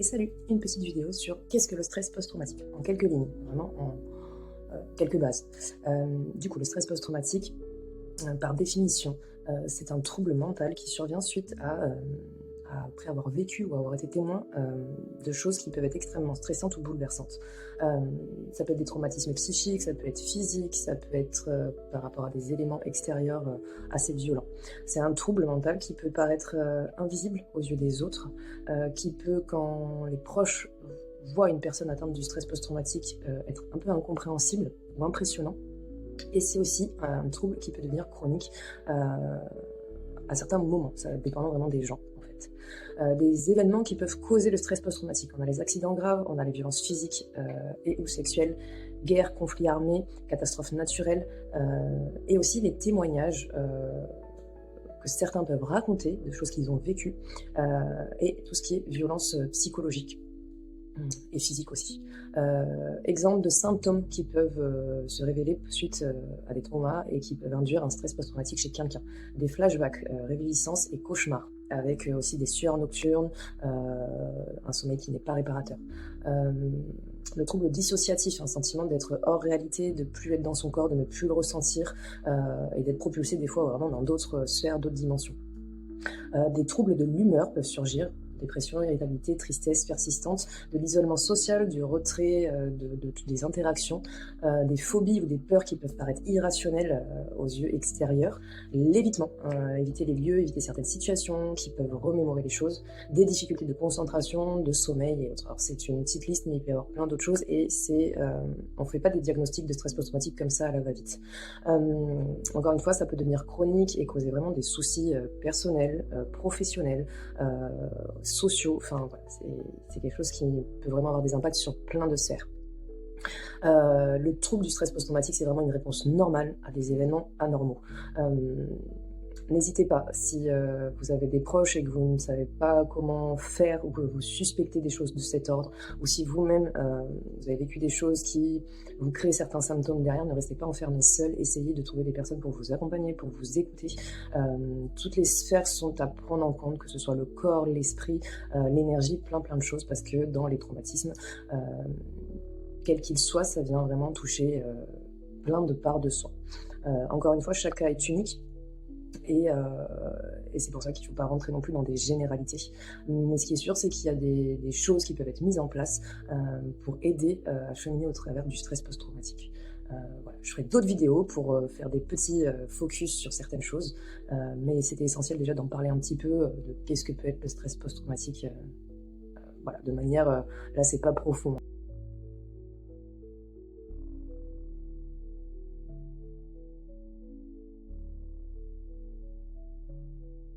Et salut, une petite vidéo sur qu'est-ce que le stress post-traumatique, en quelques lignes, vraiment en quelques bases. Du coup, le stress post-traumatique, par définition, c'est un trouble mental qui survient suite après avoir vécu ou avoir été témoin de choses qui peuvent être extrêmement stressantes ou bouleversantes. Ça peut être des traumatismes psychiques, ça peut être physique, ça peut être par rapport à des éléments extérieurs assez violents. C'est un trouble mental qui peut paraître invisible aux yeux des autres, qui peut, quand les proches voient une personne atteinte du stress post-traumatique, être un peu incompréhensible ou impressionnant. Et c'est aussi un trouble qui peut devenir chronique à certains moments, ça dépend vraiment des gens en fait. Des événements qui peuvent causer le stress post-traumatique. On a les accidents graves, on a les violences physiques et ou sexuelles, guerres, conflits armés, catastrophes naturelles, et aussi les témoignages que certains peuvent raconter de choses qu'ils ont vécues, et tout ce qui est violence psychologique et physique aussi. Exemple de symptômes qui peuvent se révéler suite à des traumas et qui peuvent induire un stress post-traumatique chez quelqu'un. Des flashbacks, réviviscences et cauchemars, avec aussi des sueurs nocturnes, un sommeil qui n'est pas réparateur. Le trouble dissociatif, un sentiment d'être hors réalité, de plus être dans son corps, de ne plus le ressentir, et d'être propulsé des fois vraiment dans d'autres sphères, d'autres dimensions. Des troubles de l'humeur peuvent surgir, dépression, irritabilité, tristesse persistante, de l'isolement social, du retrait de toutes les interactions, des phobies ou des peurs qui peuvent paraître irrationnelles aux yeux extérieurs, l'évitement, éviter les lieux, éviter certaines situations qui peuvent remémorer les choses, des difficultés de concentration, de sommeil et autres. Alors c'est une petite liste, mais il peut y avoir plein d'autres choses et on ne fait pas des diagnostics de stress post-traumatique comme ça à la va-vite. Encore une fois, ça peut devenir chronique et causer vraiment des soucis personnels, professionnels, sociaux, enfin voilà, c'est quelque chose qui peut vraiment avoir des impacts sur plein de sphères. Le trouble du stress post-traumatique, c'est vraiment une réponse normale à des événements anormaux. N'hésitez pas, si vous avez des proches et que vous ne savez pas comment faire ou que vous suspectez des choses de cet ordre, ou si vous-même vous avez vécu des choses qui vous créent certains symptômes derrière, ne restez pas enfermés seuls, essayez de trouver des personnes pour vous accompagner, pour vous écouter. Toutes les sphères sont à prendre en compte, que ce soit le corps, l'esprit, l'énergie, plein de choses, parce que dans les traumatismes, quels qu'ils soient, ça vient vraiment toucher plein de parts de soi. Encore une fois, chaque cas est unique. Et c'est pour ça qu'il ne faut pas rentrer non plus dans des généralités. Mais ce qui est sûr, c'est qu'il y a des choses qui peuvent être mises en place pour aider à cheminer au travers du stress post-traumatique. Voilà. Je ferai d'autres vidéos pour faire des petits focus sur certaines choses, mais c'était essentiel déjà d'en parler un petit peu de qu'est-ce que peut être le stress post-traumatique, voilà, de manière, là c'est pas profond.